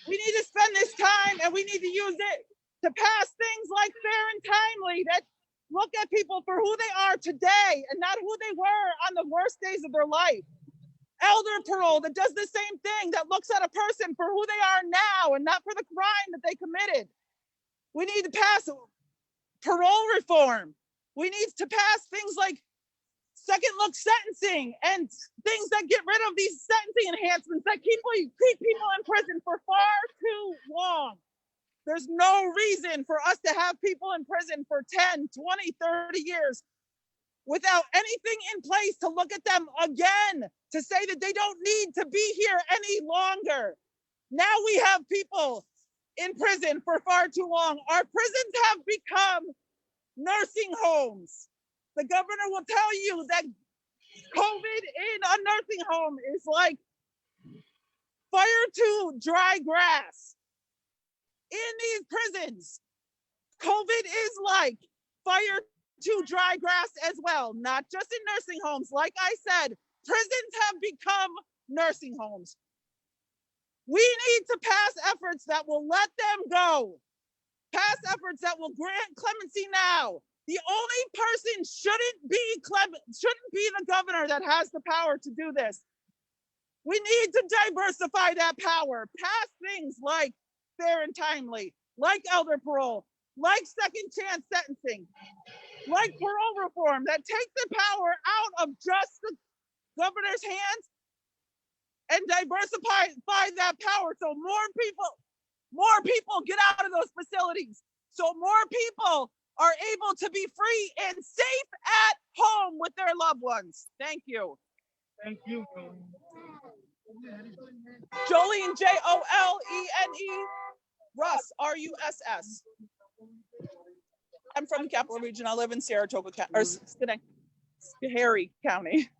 We need to spend this time and we need to use it to pass things like fair and timely that look at people for who they are today and not who they were on the worst days of their life. Elder parole that does the same thing, that looks at a person for who they are now and not for the crime that they committed. We need to pass parole reform. We need to pass things like second look sentencing and things that get rid of these sentencing enhancements that keep people in prison for far too long. There's no reason for us to have people in prison for 10, 20, 30 years without anything in place to look at them again, to say that they don't need to be here any longer. Now we have people in prison for far too long. Our prisons have become nursing homes. The governor will tell you that COVID in a nursing home is like fire to dry grass. In these prisons, COVID is like fire to dry grass as well, not just in nursing homes. Like I said, prisons have become nursing homes. We need to pass efforts that will let them go. Pass efforts that will grant clemency now. The only person shouldn't be the governor that has the power to do this. We need to diversify that power. Pass things like fair and timely, like elder parole, like second chance sentencing, like parole reform that take the power out of just the governor's hands and diversify that power so more people get out of those facilities, so more people are able to be free and safe at home with their loved ones. Thank you. Thank you. Jolene, Jolene, Russ, Russ. I'm from the Capital Region. I live in Saratoga County, or Schoharie County.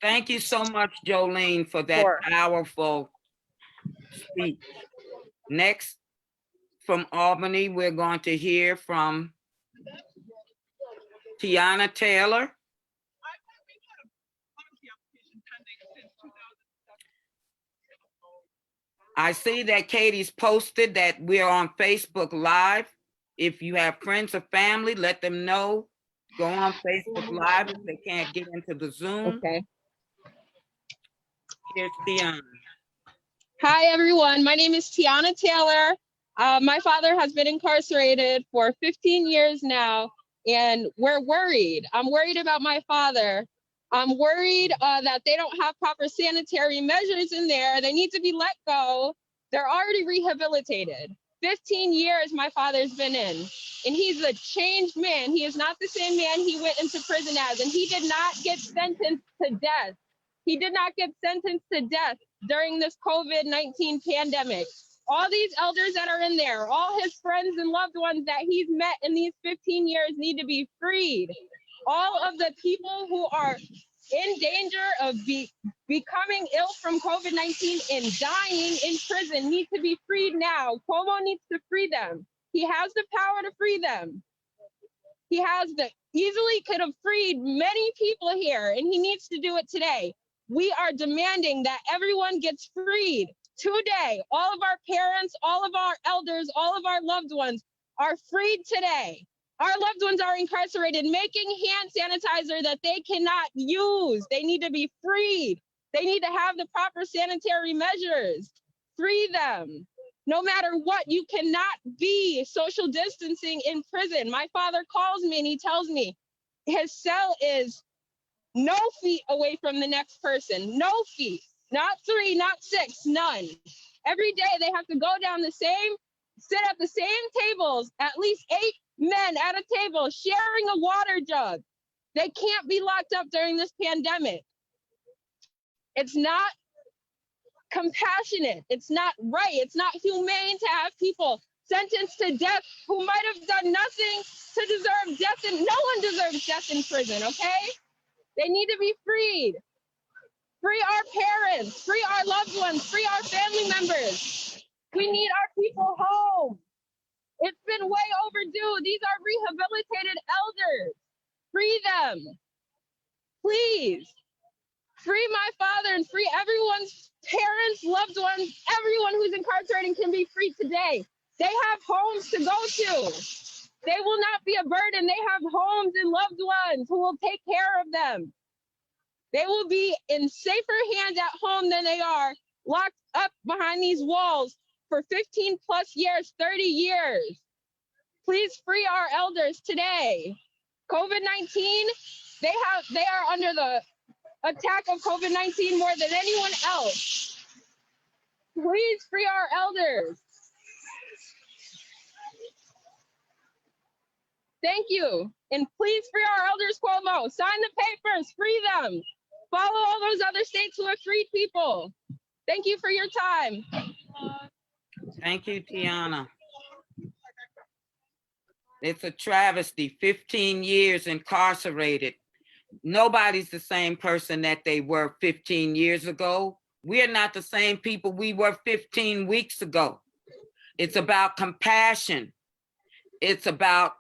Thank you so much, Jolene, for that powerful speech. Next, from Albany, we're going to hear from Tiana Taylor. I see that Katie's posted that we're on Facebook Live. If you have friends or family, let them know. Go on Facebook Live if they can't get into the Zoom. Okay. Here's Tiana. Hi, everyone. My name is Tiana Taylor. My father has been incarcerated for 15 years now, and we're worried. I'm worried about my father. I'm worried that they don't have proper sanitary measures in there. They need to be let go. They're already rehabilitated. 15 years my father's been in, and he's a changed man. He is not the same man he went into prison as, and he did not get sentenced to death. He did not get sentenced to death during this COVID-19 pandemic. All these elders that are in there, all his friends and loved ones that he's met in these 15 years need to be freed. All of the people who are in danger of becoming ill from COVID-19 and dying in prison need to be freed now. Cuomo needs to free them. He has the power to free them. He easily could have freed many people here, and he needs to do it today. We are demanding that everyone gets freed today. All of our parents, all of our elders, all of our loved ones are freed today. Our loved ones are incarcerated, making hand sanitizer that they cannot use. They need to be freed. They need to have the proper sanitary measures. Free them. No matter what, you cannot be social distancing in prison. My father calls me and he tells me his cell is no feet away from the next person. No feet. Not 3, not 6, none. Every day they have to go down sit at the same tables, at least 8 men at a table sharing a water jug. They can't be locked up during this pandemic. It's not compassionate. It's not right. It's not humane to have people sentenced to death who might have done nothing to deserve death. And no one deserves death in prison, okay? They need to be freed. Free our parents, free our loved ones, free our family members. We need our people home. It's been way overdue. These are rehabilitated elders. Free them, please. Free my father and free everyone's parents, loved ones, everyone who's incarcerated can be free today. They have homes to go to. They will not be a burden. They have homes and loved ones who will take care of them. They will be in safer hands at home than they are locked up behind these walls for 15 plus years, 30 years. Please free our elders today. COVID-19, they are under the attack of COVID-19 more than anyone else. Please free our elders. Thank you. And please free our elders, Cuomo. Sign the papers, free them. Follow all those other states who have freed people. Thank you for your time. Thank you, Tiana. It's a travesty, 15 years incarcerated. Nobody's the same person that they were 15 years ago. We're not the same people we were 15 weeks ago. It's about compassion. It's about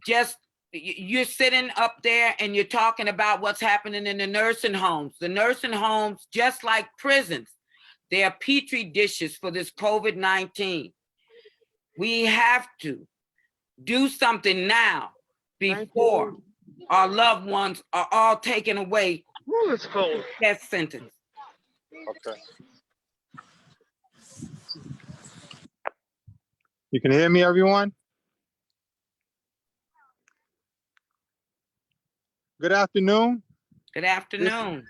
just, you're sitting up there and you're talking about what's happening in the nursing homes. The nursing homes, just like prisons, they are petri dishes for this COVID-19. We have to do something now before our loved ones are all taken away. Death sentence. Okay. You can hear me, everyone? Good afternoon. Good afternoon.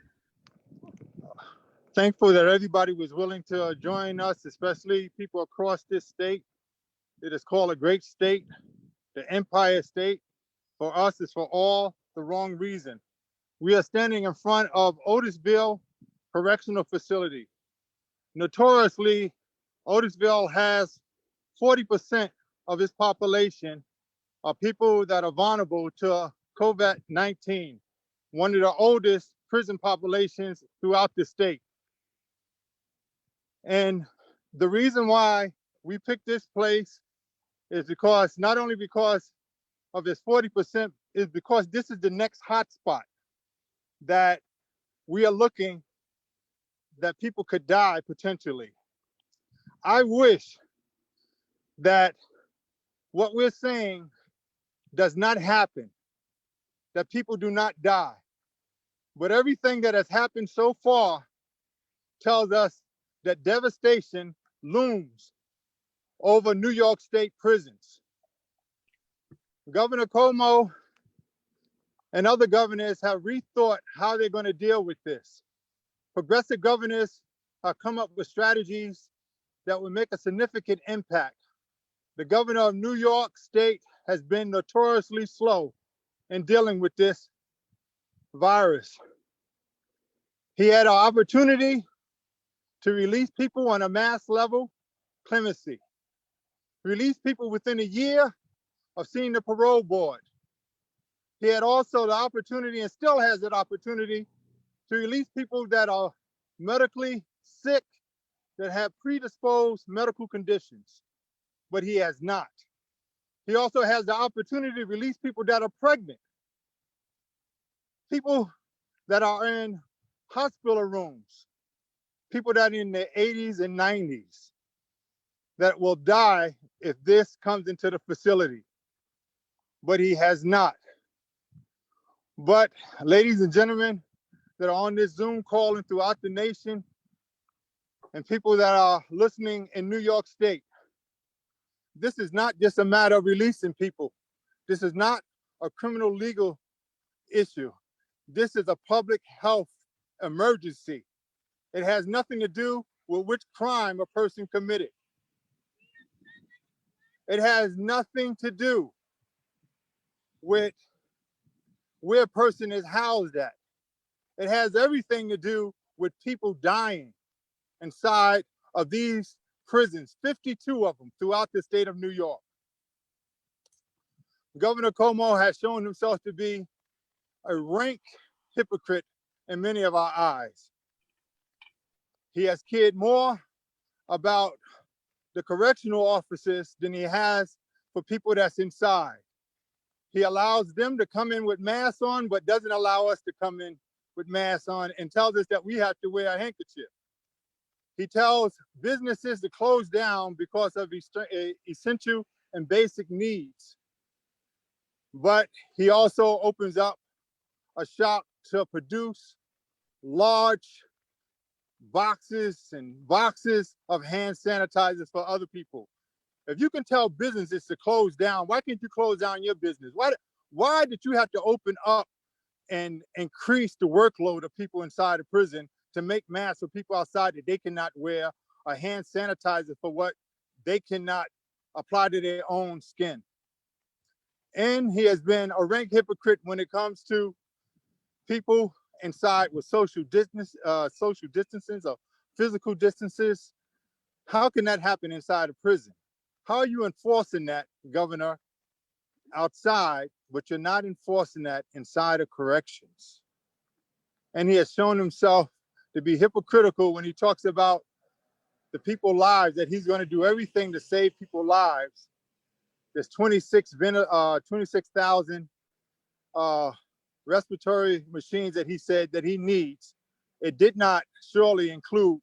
Thankful that everybody was willing to join us, especially people across this state. It is called a great state, the Empire State. For us, it's for all the wrong reason. We are standing in front of Otisville Correctional Facility. Notoriously, Otisville has 40% of its population are people that are vulnerable to COVID-19, one of the oldest prison populations throughout the state. And the reason why we picked this place is because, not only because of this 40%, is because this is the next hotspot that we are looking that people could die potentially. I wish that what we're saying does not happen, that people do not die. But everything that has happened so far tells us that devastation looms over New York State prisons. Governor Cuomo and other governors have rethought how they're going to deal with this. Progressive governors have come up with strategies that will make a significant impact. The governor of New York State has been notoriously slow in dealing with this virus. He had an opportunity to release people on a mass level, clemency. Release people within a year of seeing the parole board. He had also the opportunity, and still has that opportunity, to release people that are medically sick, that have predisposed medical conditions, but he has not. He also has the opportunity to release people that are pregnant, people that are in hospital rooms, people that are in their 80s and 90s that will die if this comes into the facility, but he has not. But ladies and gentlemen that are on this Zoom call and throughout the nation, and people that are listening in New York State, this is not just a matter of releasing people. This is not a criminal legal issue. This is a public health emergency. It has nothing to do with which crime a person committed. It has nothing to do with where a person is housed at. It has everything to do with people dying inside of these prisons, 52 of them throughout the state of New York. Governor Cuomo has shown himself to be a rank hypocrite in many of our eyes. He has cared more about the correctional officers than he has for people that's inside. He allows them to come in with masks on, but doesn't allow us to come in with masks on and tells us that we have to wear a handkerchief. He tells businesses to close down because of essential and basic needs. But he also opens up a shop to produce large boxes and boxes of hand sanitizers for other people. If you can tell businesses to close down, why can't you close down your business? Why did you have to open up and increase the workload of people inside the prison to make masks for people outside that they cannot wear, a hand sanitizer for what they cannot apply to their own skin? And he has been a rank hypocrite when it comes to people inside with social distances or physical distances. How can that happen inside a prison? How are you enforcing that, Governor, outside, but you're not enforcing that inside of corrections? And he has shown himself to be hypocritical when he talks about the people's lives, that he's going to do everything to save people's lives. There's 26,000 respiratory machines that he said that he needs. It did not surely include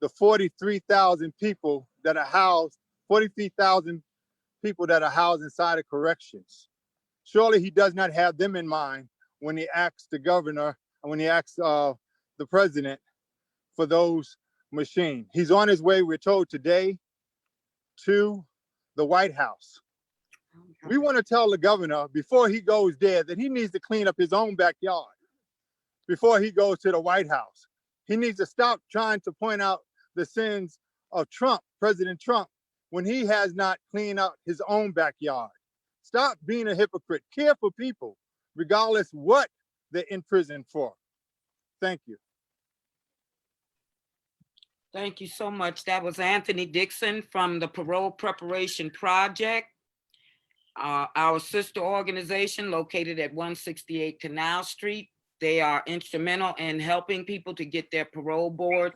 the 43,000 people that are housed, 43,000 people that are housed inside of corrections. Surely he does not have them in mind when he asks the governor and when he asks the president for those machines. He's on his way, we're told today, to the White House. We want to tell the governor before he goes there that he needs to clean up his own backyard before he goes to the White House. He needs to stop trying to point out the sins of Trump, President Trump, when he has not cleaned up his own backyard. Stop being a hypocrite. Care for people, regardless what they're in prison for. Thank you. Thank you so much. That was Anthony Dixon from the Parole Preparation Project, our sister organization located at 168 Canal Street. They are instrumental in helping people to get their parole board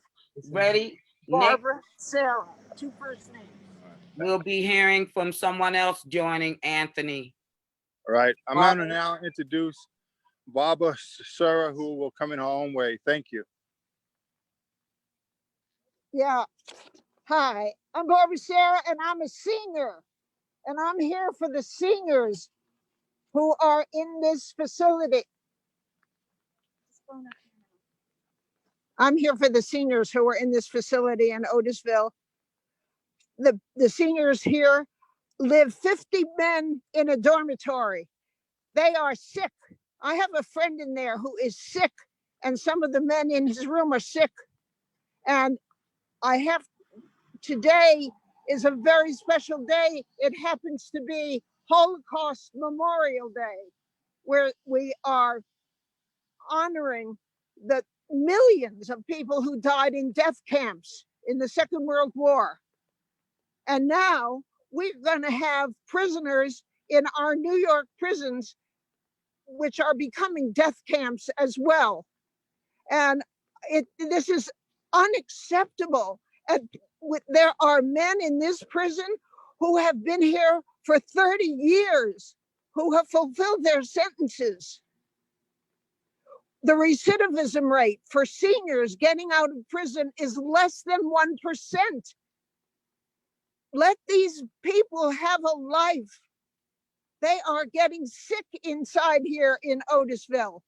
ready. Barbara, Sarah, two first names. We'll be hearing from someone else joining Anthony. All right, I'm going to now introduce Barbara Sarah, who will come in her own way. Thank you. Yeah. Hi, I'm Barbara Sarah, and I'm a senior. And I'm here for the seniors who are in this facility. I'm here for the seniors who are in this facility in Otisville. The seniors here live 50 men in a dormitory. They are sick. I have a friend in there who is sick, and some of the men in his room are sick. And today is a very special day. It happens to be Holocaust Memorial Day, where we are honoring the millions of people who died in death camps in the Second World War. And now we're going to have prisoners in our New York prisons, which are becoming death camps as well. And this is unacceptable. And there are men in this prison who have been here for 30 years, who have fulfilled their sentences. The recidivism rate for seniors getting out of prison is less than 1%. Let these people have a life. They are getting sick inside here in Otisville.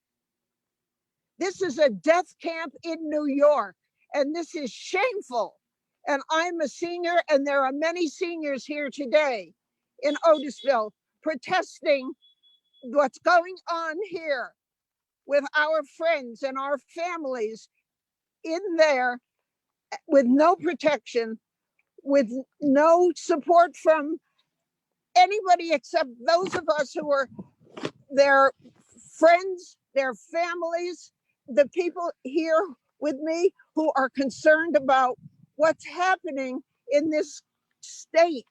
This is a death camp in New York, and this is shameful. And I'm a senior, and there are many seniors here today in Otisville protesting what's going on here with our friends and our families in there with no protection, with no support from anybody except those of us who are their friends, their families, the people here with me who are concerned about what's happening in this state.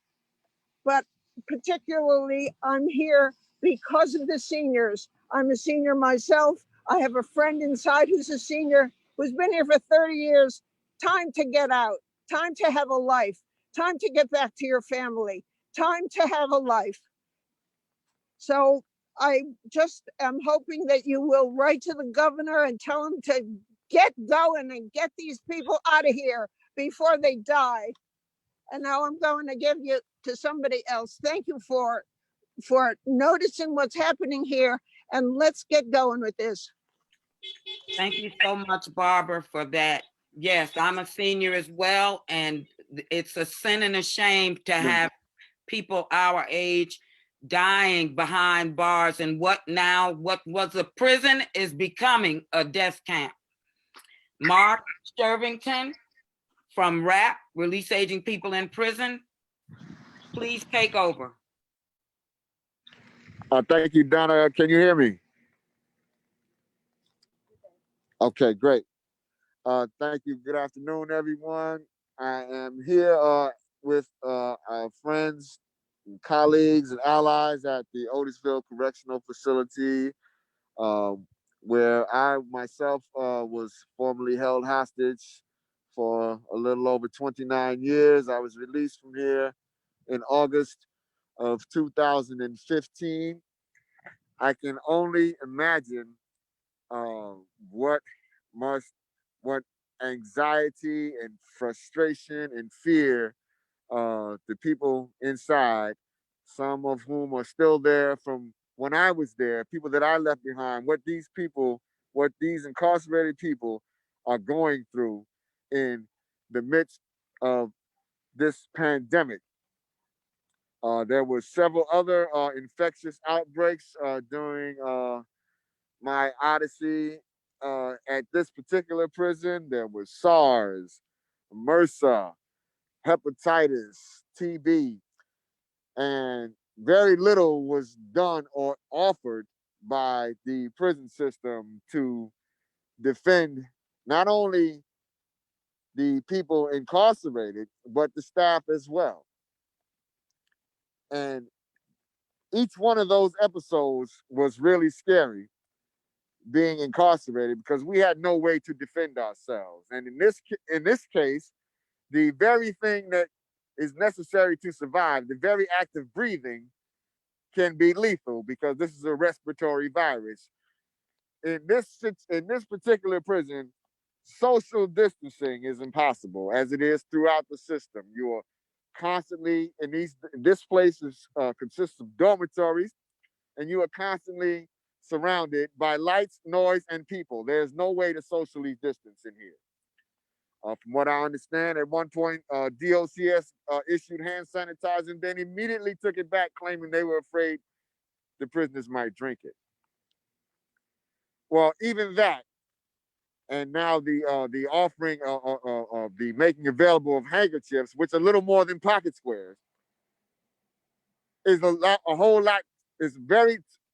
But particularly, I'm here because of the seniors. I'm a senior myself. I have a friend inside who's a senior who's been here for 30 years. Time to get out, time to have a life, time to get back to your family, time to have a life. So I just am hoping that you will write to the governor and tell him to get going and get these people out of here before they die. And now I'm going to give you to somebody else. Thank you for noticing what's happening here, and let's get going with this. Thank you so much, Barbara, for that. Yes, I'm a senior as well, and it's a sin and a shame to have people our age dying behind bars, and what was a prison is becoming a death camp. Mark Shervington from RAP, Release Aging People in Prison, please take over. Thank you, Donna. Can you hear me? Okay, great. Thank you. Good afternoon, everyone. I am here with our friends, and colleagues, and allies at the Otisville Correctional Facility, where I myself was formerly held hostage for a little over 29 years. I was released from here in August of 2015. I can only imagine what what anxiety and frustration and fear the people inside, some of whom are still there from when I was there, people that I left behind, what these incarcerated people are going through in the midst of this pandemic. There were several other infectious outbreaks during my odyssey at this particular prison. There was SARS, MRSA, hepatitis, TB, and very little was done or offered by the prison system to defend not only the people incarcerated, but the staff as well. And each one of those episodes was really scary, being incarcerated, because we had no way to defend ourselves. And in this case, the very thing that is necessary to survive, the very act of breathing, can be lethal because this is a respiratory virus. In this particular prison, social distancing is impossible, as it is throughout the system. You are constantly this place consists of dormitories, and you are constantly surrounded by lights, noise, and people. There's no way to socially distance in here. From what I understand, at one point, DOCS issued hand sanitizer and then immediately took it back, claiming they were afraid the prisoners might drink it. Well, even that, and now the offering of the making available of handkerchiefs, which are little more than pocket squares, is a whole lot.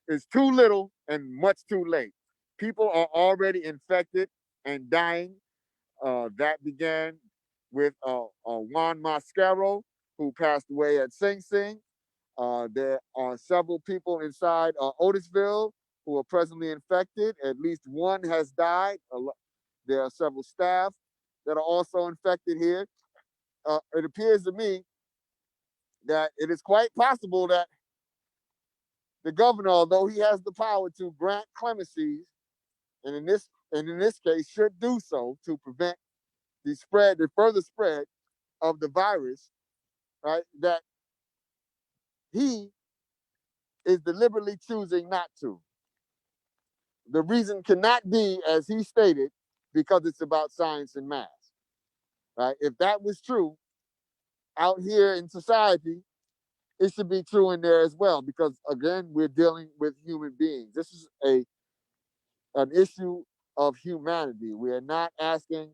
Is too little and much too late. People are already infected and dying. That began with Juan Mascaro, who passed away at Sing Sing. There are several people inside Otisville who are presently infected. At least one has died. There are several staff that are also infected here. It appears to me that it is quite possible that the governor, although he has the power to grant clemencies, and in this case should do so to prevent the further spread of the virus, right? That he is deliberately choosing not to. The reason cannot be, as he stated, because it's about science and math, right? If that was true out here in society, it should be true in there as well, because again, we're dealing with human beings. This is an issue of humanity. We are not asking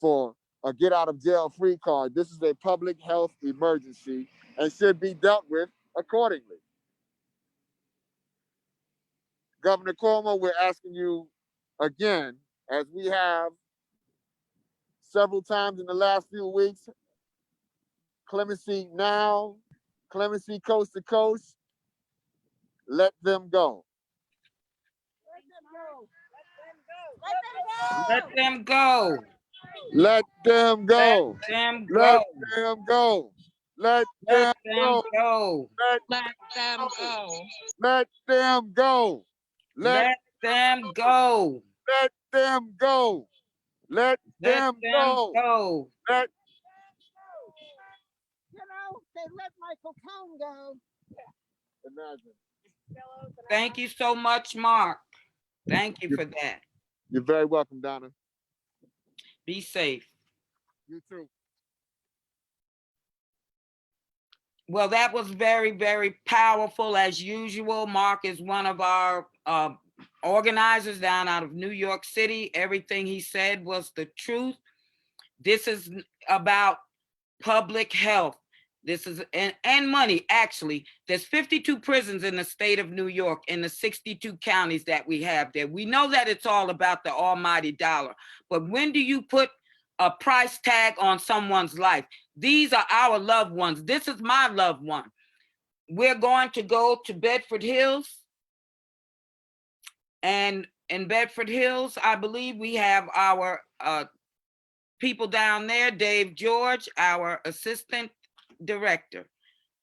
for a get out of jail free card. This is a public health emergency and should be dealt with accordingly. Governor Cuomo, we're asking you again, as we have several times in the last few weeks, clemency now, clemency coast to coast, let them go. Let them go. Let them go. Let them Let go. them go. Let Let them them go. go. Let Let them go. let them go. Let Let them go. let them go. Let Let them them go. go. Let You know, they let Michael Cohen go. imagine. Thank you so much, Mark. Thank you for that. You're very welcome, Donna. Be safe. You too. Well, that was very, very powerful as usual. Mark is one of our organizers down out of New York City. Everything he said was the truth. This is about public health. This is and money, actually. There's 52 prisons in the state of New York in the 62 counties that we have there. We know that it's all about the almighty dollar, but when do you put a price tag on someone's life? These are our loved ones. This is my loved one. We're going to go to Bedford Hills, and in Bedford Hills, I believe we have our people down there, Dave George, our assistant director.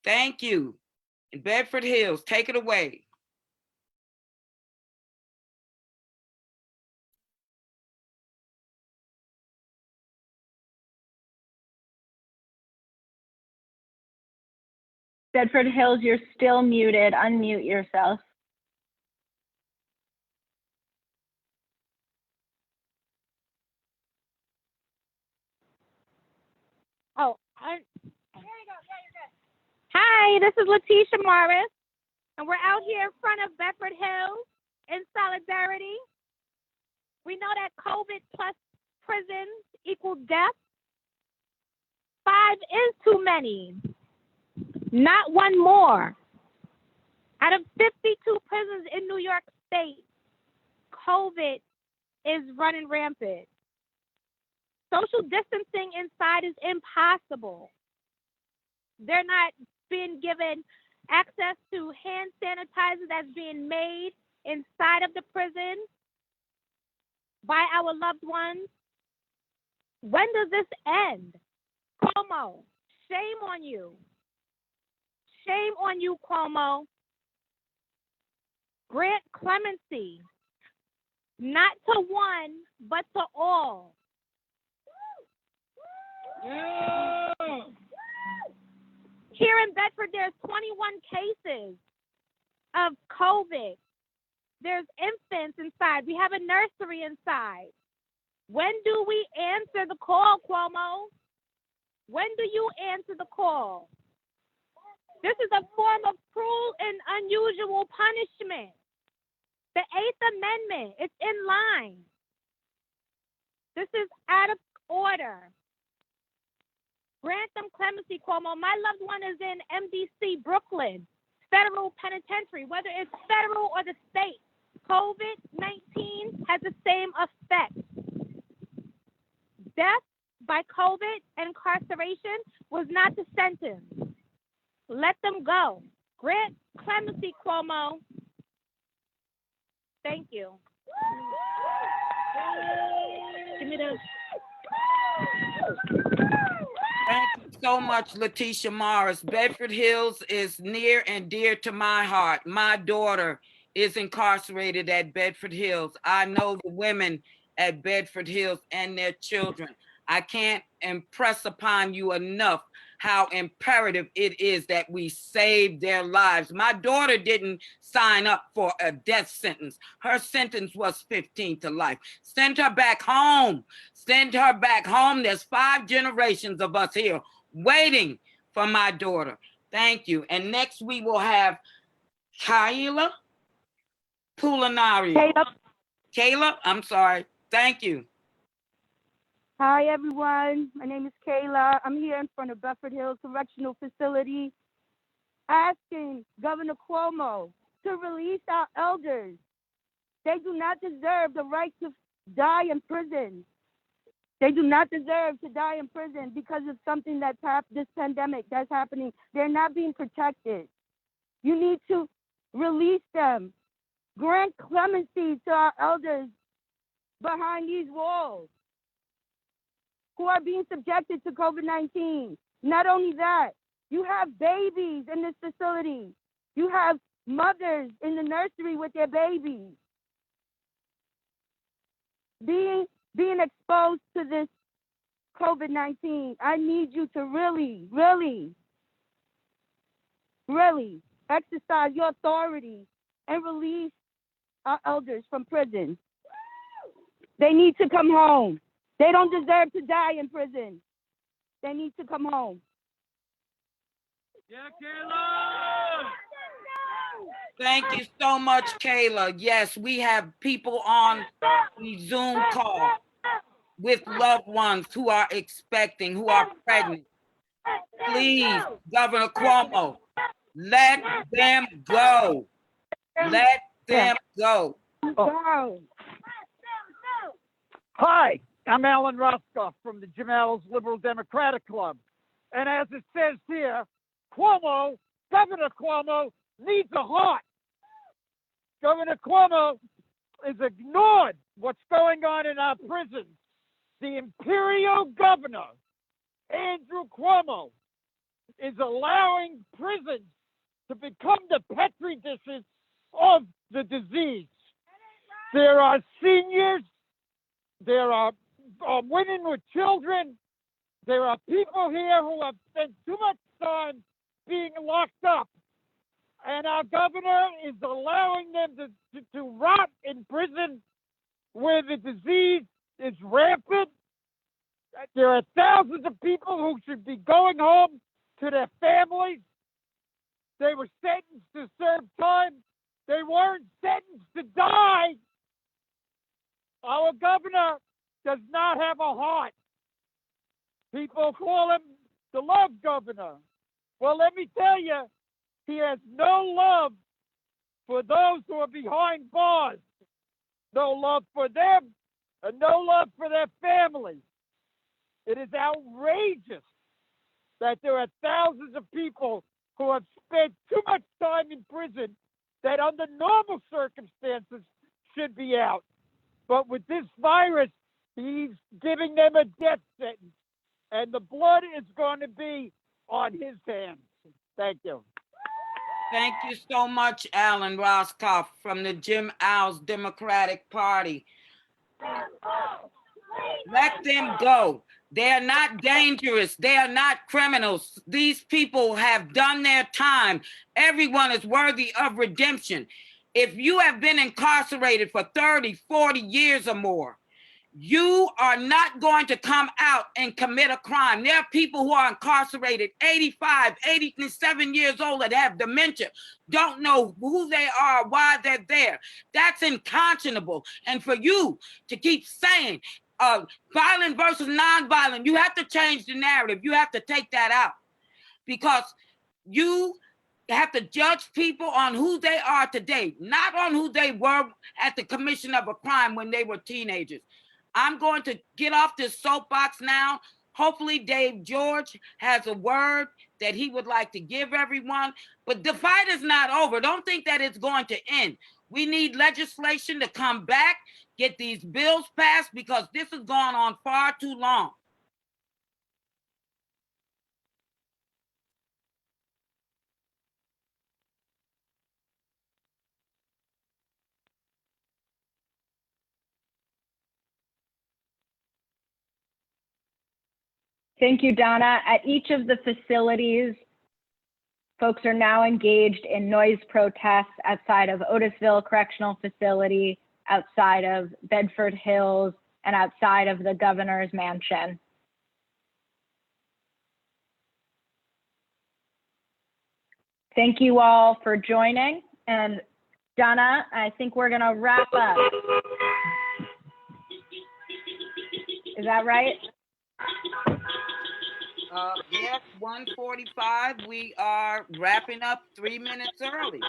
Thank you. In Bedford Hills, take it away. Bedford Hills, you're still muted. Unmute yourself. Oh, there you go. Yeah, you're good. Hi, this is Letitia Morris, and we're out here in front of Bedford Hills in solidarity. We know that COVID plus prisons equal death. 5 is too many. Not one more. Out of 52 prisons in New York State, COVID is running rampant. Social distancing inside is impossible. They're not being given access to hand sanitizer that's being made inside of the prison by our loved ones. When does this end? Cuomo, shame on you. Shame on you, Cuomo. Grant clemency, not to one, but to all. Yeah. Here in Bedford, there's 21 cases of COVID. There's infants inside. We have a nursery inside. When do we answer the call, Cuomo? When do you answer the call? This is a form of cruel and unusual punishment. The 8th Amendment, it's in line. This is out of order. Grant them clemency, Cuomo. My loved one is in MDC, Brooklyn, federal penitentiary, whether it's federal or the state. COVID-19 has the same effect. Death by COVID and incarceration was not the sentence. Let them go. Grant clemency, Cuomo. Thank you. Give me the. Thank you so much, Letitia Morris. Bedford Hills is near and dear to my heart. My daughter is incarcerated at Bedford Hills. I know the women at Bedford Hills and their children. I can't impress upon you enough how imperative it is that we save their lives. My daughter didn't sign up for a death sentence. Her sentence was 15 to life. Send her back home. Send her back home. There's 5 generations of us here waiting for my daughter. Thank you. And next we will have Kayla Pulinari. Kayla, I'm sorry. Thank you. Hi, everyone. My name is Kayla. I'm here in front of Bedford Hills Correctional Facility asking Governor Cuomo to release our elders. They do not deserve the right to die in prison. They do not deserve to die in prison because of something that's this pandemic that's happening. They're not being protected. You need to release them. Grant clemency to our elders behind these walls who are being subjected to COVID-19. Not only that, You have babies in this facility. You have mothers in the nursery with their babies. Being exposed to this COVID-19, I need you to really, really, really exercise your authority and release our elders from prison. They need to come home. They don't deserve to die in prison. They need to come home. Yeah, Kayla! Thank you so much, Kayla. Yes, we have people on the Zoom call with loved ones who are expecting, who are pregnant. Please, Governor Cuomo, let them go. Let them go. Hi, I'm Alan Roscoff from the Jim Al's Liberal Democratic Club. And as it says here, Cuomo, Governor Cuomo, needs a heart. Governor Cuomo is ignored what's going on in our prisons. The Imperial Governor, Andrew Cuomo, is allowing prisons to become the petri dishes of the disease. There are seniors, there are women with children, there are people here who have spent too much time being locked up, and our governor is allowing them to rot in prison where the disease is rampant. There are thousands of people who should be going home to their families. They were sentenced to serve time. They weren't sentenced to die. Our governor does not have a heart. People call him the love governor. Well, let me tell you, he has no love for those who are behind bars. No love for them and no love for their families. It is outrageous that there are thousands of people who have spent too much time in prison that under normal circumstances should be out. But with this virus, he's giving them a death sentence. And the blood is going to be on his hands. Thank you. Thank you so much, Alan Roscoff from the Jim Al's Democratic Party. Let them go. They are not dangerous. They are not criminals. These people have done their time. Everyone is worthy of redemption. If you have been incarcerated for 30, 40 years or more, you are not going to come out and commit a crime. There are people who are incarcerated, 85, 87 years old that have dementia, don't know who they are, why they're there. That's unconscionable. And for you to keep saying violent versus nonviolent, you have to change the narrative. You have to take that out because you have to judge people on who they are today, not on who they were at the commission of a crime when they were teenagers. I'm going to get off this soapbox now. Hopefully Dave George has a word that he would like to give everyone, but the fight is not over. Don't think that it's going to end. We need legislation to come back, get these bills passed because this has gone on far too long. Thank you, Donna. At each of the facilities, folks are now engaged in noise protests outside of Otisville Correctional Facility, outside of Bedford Hills, and outside of the governor's mansion. Thank you all for joining. And Donna, I think we're gonna wrap up. Is that right? Yes, 1:45. We are wrapping up 3 minutes early.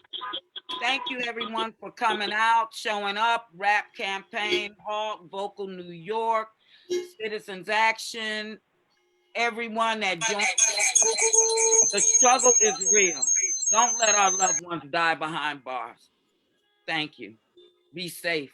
Thank you, everyone, for coming out, showing up. Rap Campaign, Halt, Vocal New York, Citizens Action, everyone that joined. The struggle is real. Don't let our loved ones die behind bars. Thank you. Be safe.